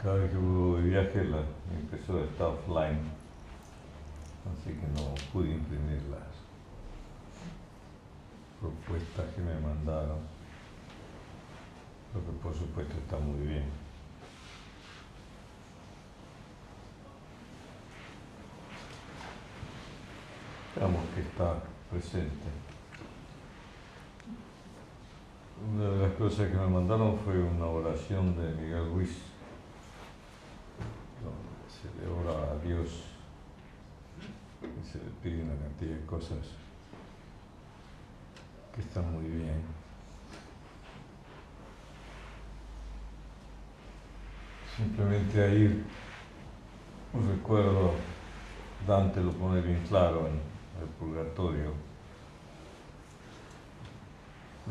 cada vez que hubo de viaje la impresora está offline, así que no pude imprimir las propuestas que me mandaron, lo que por supuesto está muy bien. Veamos que está presente. Una de las cosas que me mandaron fue una oración de Miguel Ruiz, donde se le ora a Dios y se le pide una cantidad de cosas que están muy bien. Simplemente ahí un recuerdo, Dante lo pone bien claro en el Purgatorio.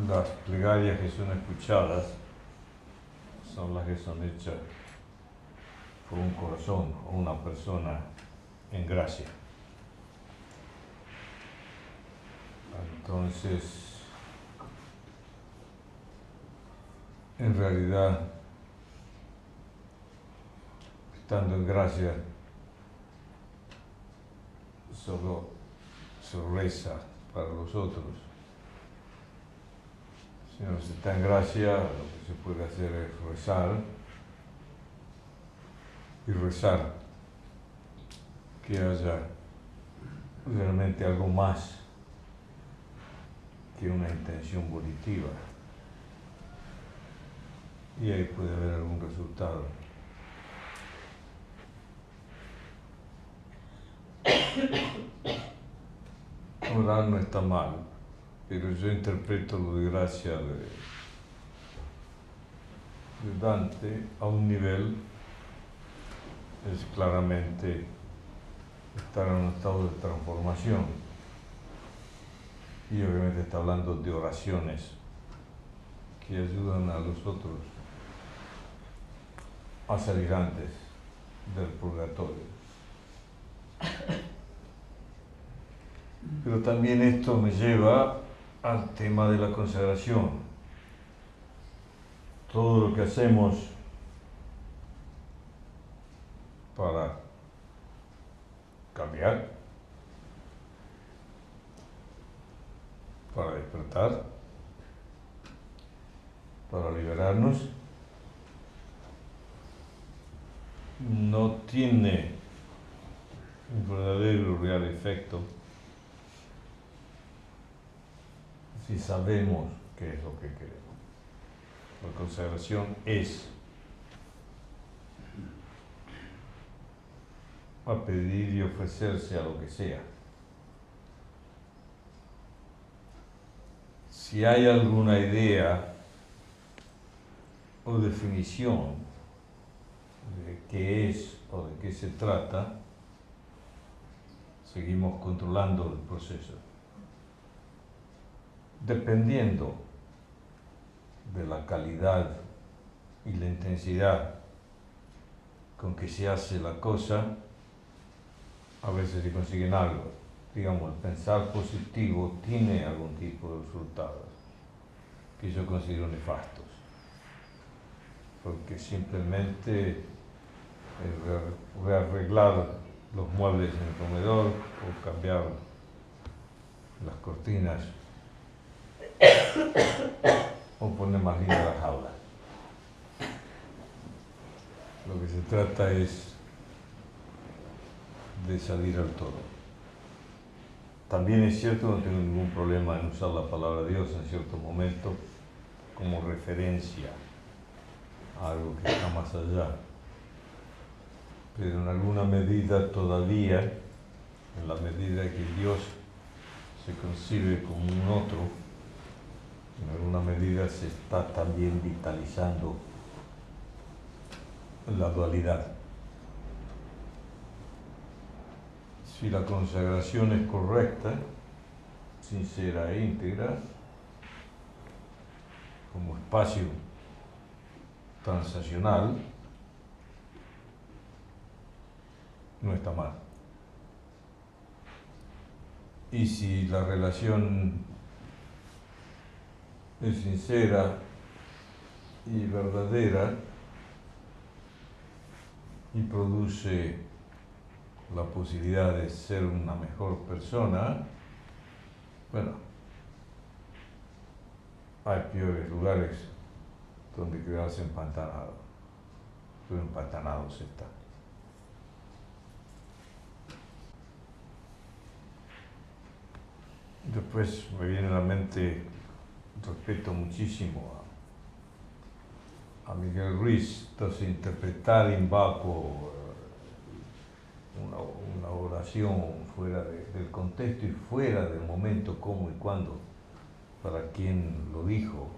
Las plegarias que son escuchadas son las que son hechas por un corazón o una persona en gracia. Entonces, en realidad, estando en gracia, solo se reza para los otros. Si no se está en gracia, lo que se puede hacer es rezar y rezar que haya realmente algo más que una intención volitiva. Y ahí puede haber algún resultado. Orar no está mal, pero yo interpreto lo de gracia de Dante a un nivel, es claramente estar en un estado de transformación. Y obviamente está hablando de oraciones que ayudan a los otros a salir antes del purgatorio. Pero también esto me lleva al tema de la consagración. Todo lo que hacemos para cambiar, para despertar, para liberarnos, no tiene un verdadero real efecto si sabemos qué es lo que queremos. La consagración es a pedir y ofrecerse a lo que sea. Si hay alguna idea o definición de qué es o de qué se trata, seguimos controlando el proceso. Dependiendo de la calidad y la intensidad con que se hace la cosa, a veces se consiguen algo. Digamos, el pensar positivo tiene algún tipo de resultados que yo considero nefastos, porque simplemente rearreglar los muebles en el comedor o cambiar las cortinas o poner más linda la jaula. Lo que se trata es de salir al todo. También es cierto, no tengo ningún problema en usar la palabra Dios en cierto momento como referencia a algo que está más allá. Pero en alguna medida todavía, en la medida que Dios se concibe como un otro, en alguna medida se está también vitalizando la dualidad. Si la consagración es correcta, sincera e íntegra, como espacio transaccional, no está mal. Y si la relación es sincera y verdadera, y produce la posibilidad de ser una mejor persona, bueno, hay peores lugares donde quedarse empantanado, pero empantanado se está. Después me viene a la mente, respeto muchísimo a Miguel Ruiz, entonces interpretar in vacuo una oración fuera del contexto y fuera del momento, cómo y cuándo, para quien lo dijo,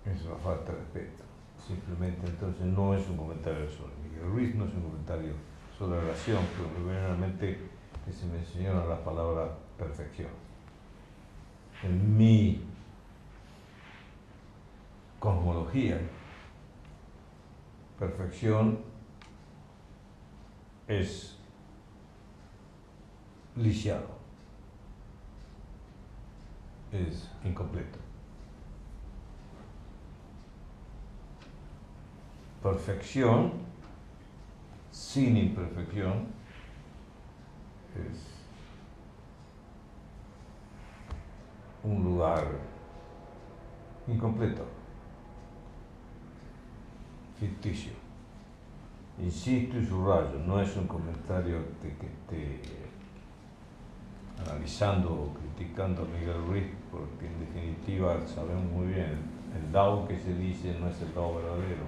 es una falta de respeto. Simplemente entonces no es un comentario sobre Miguel Ruiz, no es un comentario sobre la oración, pero realmente que se me enseñó la palabra perfección. En mi cosmología, perfección es lisiado, es incompleto. Perfección sin imperfección es un lugar incompleto, ficticio. Insisto y subrayo, no es un comentario de que esté analizando o criticando a Miguel Ruiz, porque en definitiva sabemos muy bien, el Dao que se dice no es el Dao verdadero.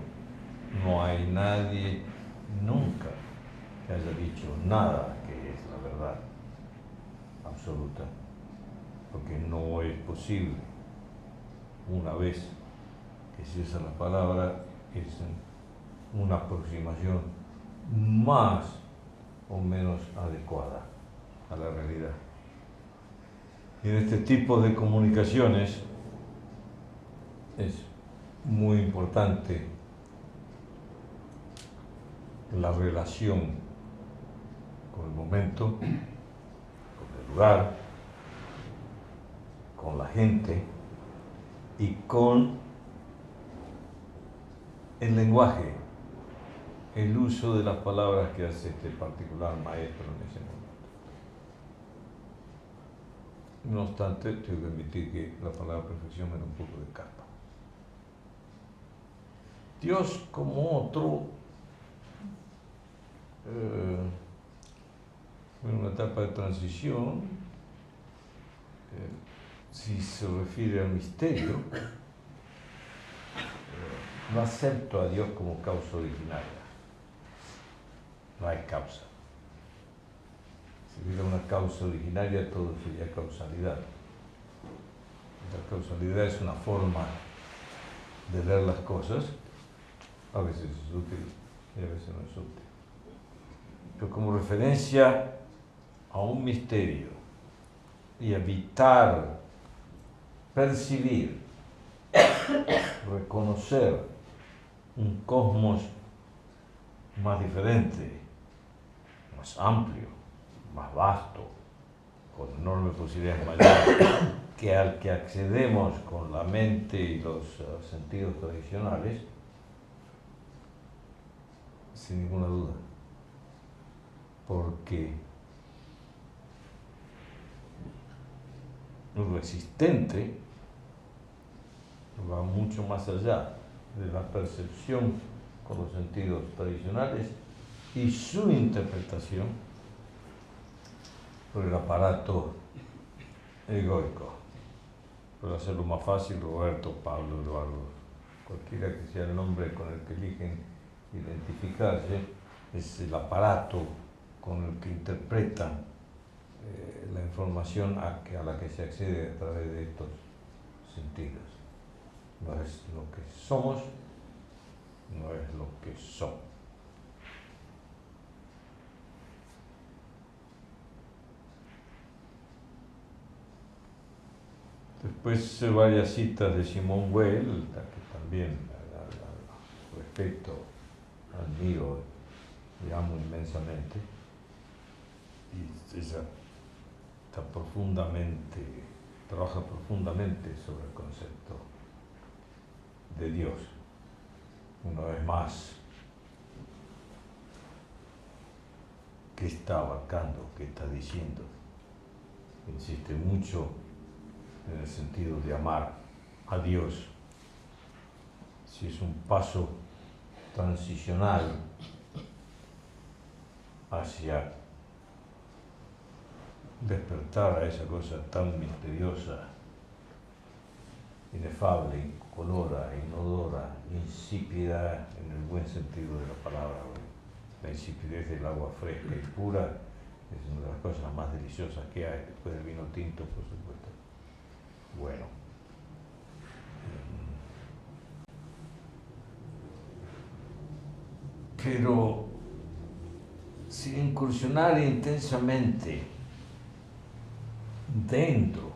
No hay nadie nunca que haya dicho nada que es la verdad absoluta, porque no es posible. Una vez que se usa la palabra, es una aproximación más o menos adecuada a la realidad. Y en este tipo de comunicaciones es muy importante la relación con el momento, con el lugar, con la gente y con el lenguaje, el uso de las palabras que hace este particular maestro en ese momento. No obstante, tengo que admitir que la palabra perfección me da un poco de capa. Dios como otro, en una etapa de transición, si se refiere al misterio, no acepto a Dios como causa originaria. No hay causa. Si hubiera una causa originaria, todo sería causalidad. La causalidad es una forma de ver las cosas, a veces es útil y a veces no es útil. Pero como referencia a un misterio y evitar, percibir, reconocer un cosmos más diferente, más amplio, más vasto, con enormes posibilidades mayores que al que accedemos con la mente y los sentidos tradicionales, sin ninguna duda, porque lo existente va mucho más allá de la percepción con los sentidos tradicionales y su interpretación por el aparato egoico. Para hacerlo más fácil, Roberto, Pablo, Eduardo, cualquiera que sea el nombre con el que eligen identificarse, es el aparato con el que interpretan la información a la que se accede a través de estos sentidos. No es lo que somos, no es lo que son. Después varias citas de Simone Weil, la que también respeto, admiro y amo inmensamente. Y ella trabaja profundamente sobre el concepto de Dios. una vez más, ¿qué está abarcando? ¿Qué está diciendo? Insiste mucho en el sentido de amar a Dios. Si es un paso transicional hacia despertar a esa cosa tan misteriosa, inefable, incolora, inodora, insípida en el buen sentido de la palabra. La insipidez del agua fresca y pura es una de las cosas más deliciosas que hay, después del vino tinto, por supuesto. Bueno. Pero sin incursionar intensamente dentro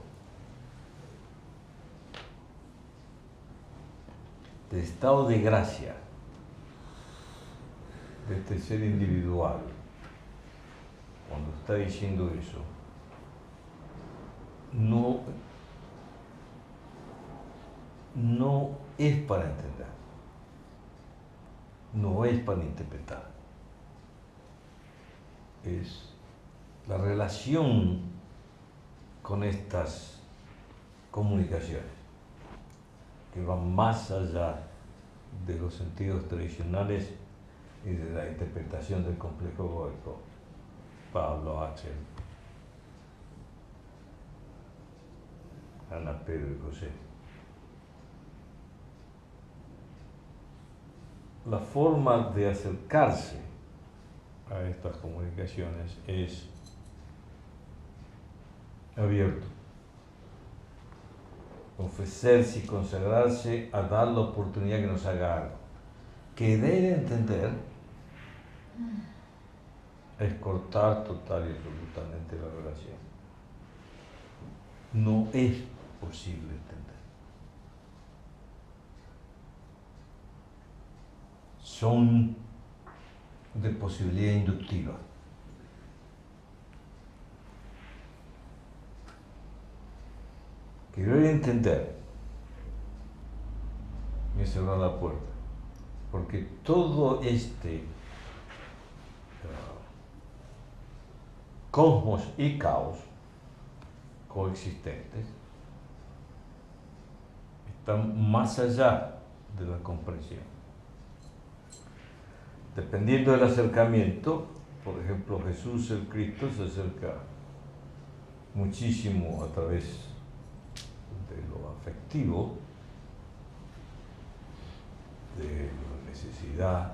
del estado de gracia de este ser individual, cuando está diciendo eso, no es para entender, no es para interpretar. Es la relación con estas comunicaciones que van más allá de los sentidos tradicionales y de la interpretación del complejo egoico. Pablo, Axel, Ana, Pedro y José. La forma de acercarse a estas comunicaciones es abierto. Ofrecerse y consagrarse a dar la oportunidad que nos haga algo. Querer entender es cortar total y absolutamente la relación. No es posible entender. Son de posibilidad inductiva. Querer entender me cerrar la puerta, porque todo este cosmos y caos coexistentes están más allá de la comprensión. Dependiendo del acercamiento, por ejemplo, Jesús el Cristo se acerca muchísimo a través de lo afectivo, de la necesidad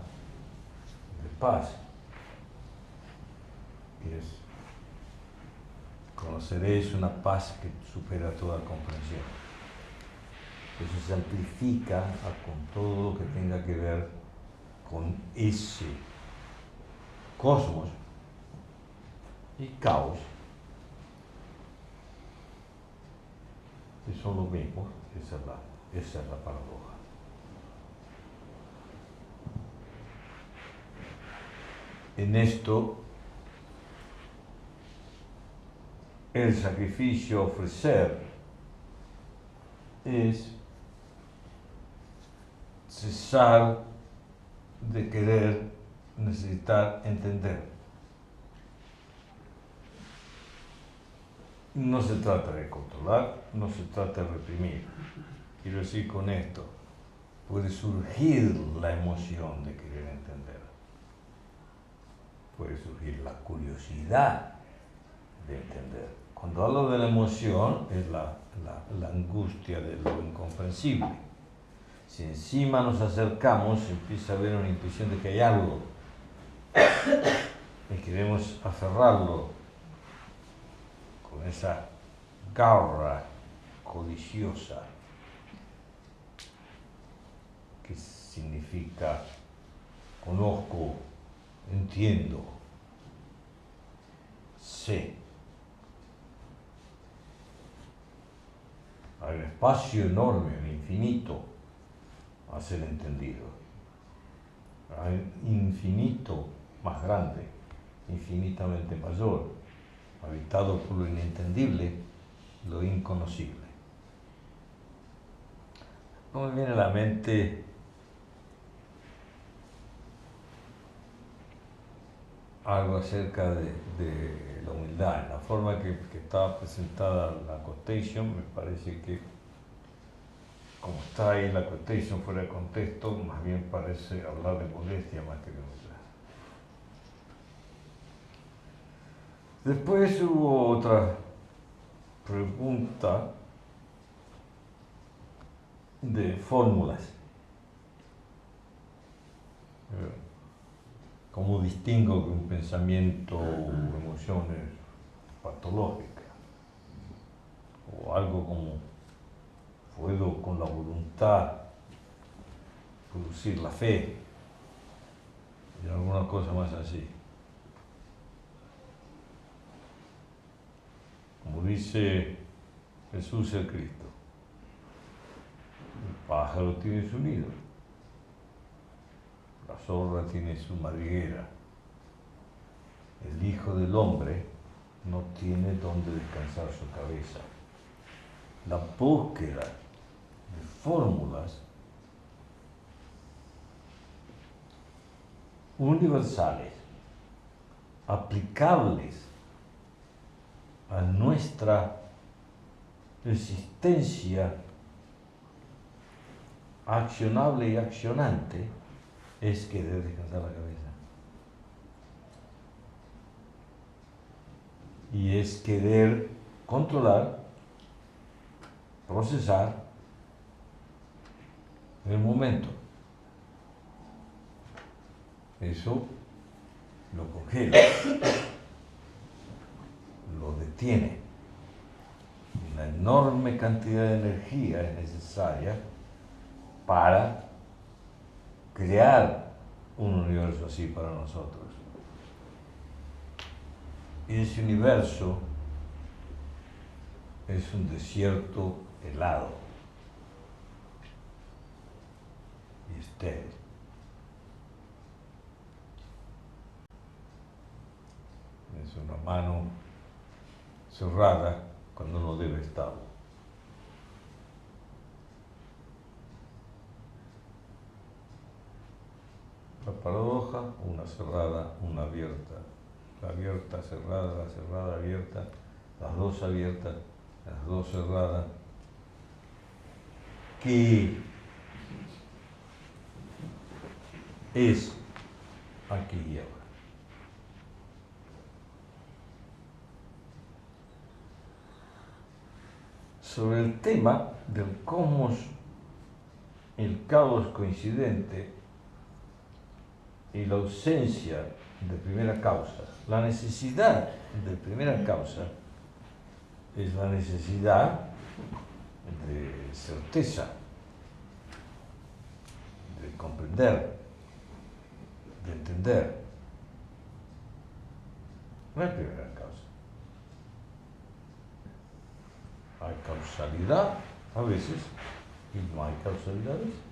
de paz, y es conoceréis una paz que supera toda comprensión. Eso se amplifica con todo lo que tenga que ver con ese cosmos y caos, que son lo mismo. Esa es la paradoja. En esto, el sacrificio a ofrecer es cesar de querer, necesitar entender. No se trata de controlar, no se trata de reprimir. Quiero decir con esto, puede surgir la emoción de querer entender. Puede surgir la curiosidad de entender. Cuando hablo de la emoción, es la angustia de lo incomprensible. Si encima nos acercamos, empieza a haber una intuición de que hay algo y queremos aferrarlo con esa garra codiciosa que significa conozco, entiendo, sé. Hay un espacio enorme, un infinito a ser entendido. Hay un infinito más grande, infinitamente mayor, habitado por lo inentendible, lo inconocible. No me viene a la mente algo acerca de la humildad. En la forma que estaba presentada la quotation, me parece que, como está ahí la quotation fuera de contexto, más bien parece hablar de modestia más que de humildad. Después hubo otra pregunta de fórmulas. ¿Cómo distingo que un pensamiento o emoción es patológica? O algo como, ¿puedo con la voluntad producir la fe? Y alguna cosa más así. Como dice Jesús el Cristo, el pájaro tiene su nido, la zorra tiene su madriguera, el Hijo del Hombre no tiene donde descansar su cabeza. La búsqueda de fórmulas universales, aplicables a nuestra existencia accionable y accionante, es querer descansar la cabeza. Y es querer controlar, procesar el momento. Eso lo congela, lo detiene. Una enorme cantidad de energía es necesaria para crear un universo así para nosotros. Y ese universo es un desierto helado y estéril. Es una mano cerrada cuando no debe estarlo. La paradoja, una cerrada, una abierta. La abierta, cerrada, la cerrada, abierta, las dos abiertas, las dos cerradas. ¿Qué es aquí y ahora? Sobre el tema del cosmos, el caos coincidente y la ausencia de primera causa, la necesidad de primera causa es la necesidad de certeza, de comprender, de entender. No hay primera causa. Hay causalidad a veces y no hay causalidad a veces.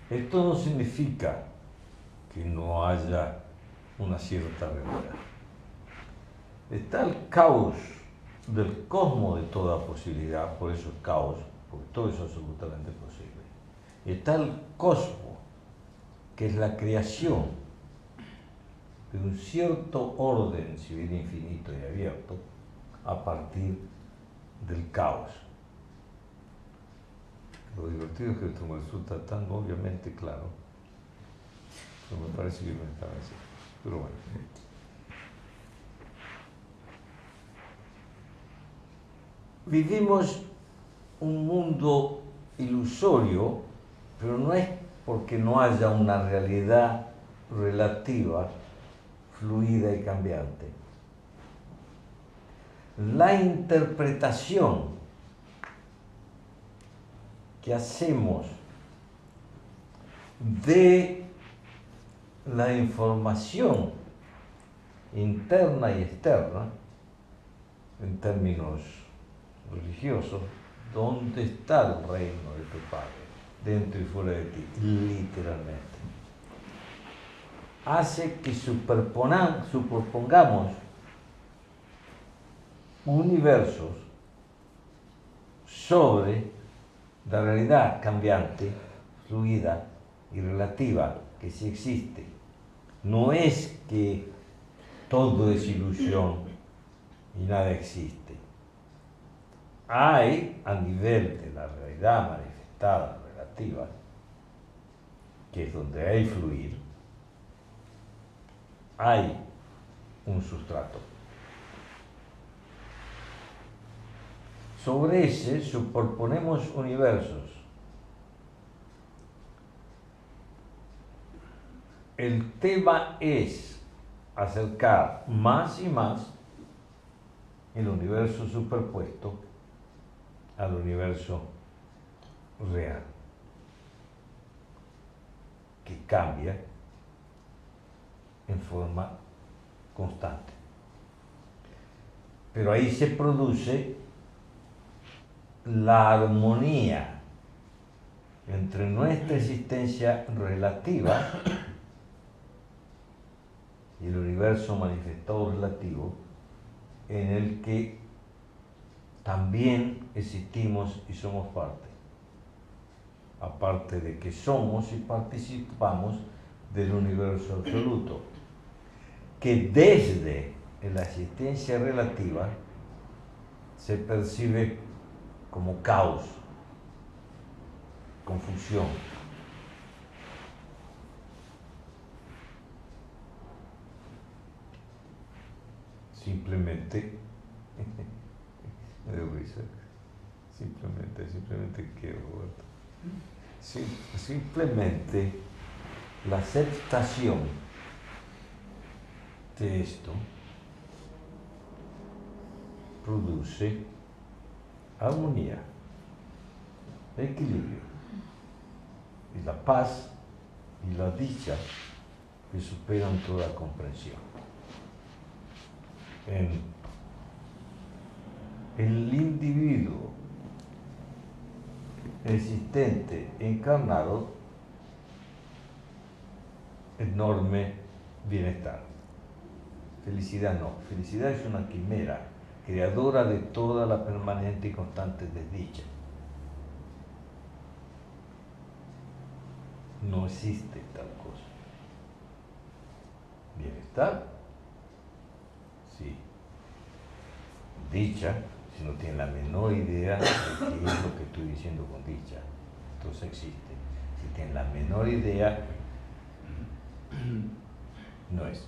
Esto no significa que no haya una cierta realidad. Está el caos del cosmos de toda posibilidad, por eso es caos, porque todo es absolutamente posible. Está el cosmos, que es la creación de un cierto orden, si bien infinito y abierto, a partir del caos. Lo divertido es que esto me resulta tan obviamente claro, pero me parece que me estaba así. Pero bueno. Vivimos un mundo ilusorio, pero no es porque no haya una realidad relativa, fluida y cambiante. La interpretación que hacemos de la información interna y externa, en términos religiosos, ¿dónde está el reino de tu Padre? Dentro y fuera de ti, literalmente. Hace que superpongamos universos sobre la realidad cambiante, fluida y relativa que sí existe no es que todo es ilusión y nada existe. Hay, a nivel de la realidad manifestada, relativa, que es donde hay fluir, hay un sustrato. Sobre ese superponemos universos. El tema es acercar más y más el universo superpuesto al universo real, que cambia en forma constante. Pero ahí se produce la armonía entre nuestra existencia relativa y el universo manifestado relativo, en el que también existimos y somos parte, aparte de que somos y participamos del universo absoluto, que desde la existencia relativa se percibe como caos, confusión. Simplemente, me dio risa, simplemente quiero, simplemente la aceptación de esto produce armonía, equilibrio, y la paz y la dicha que superan toda comprensión. En el individuo existente, encarnado, enorme bienestar. Felicidad no, felicidad es una quimera, creadora de toda la permanente y constante desdicha. No existe tal cosa. Bienestar, sí. Dicha, si no tiene la menor idea de qué es lo que estoy diciendo con dicha, entonces existe. Si tiene la menor idea, no es.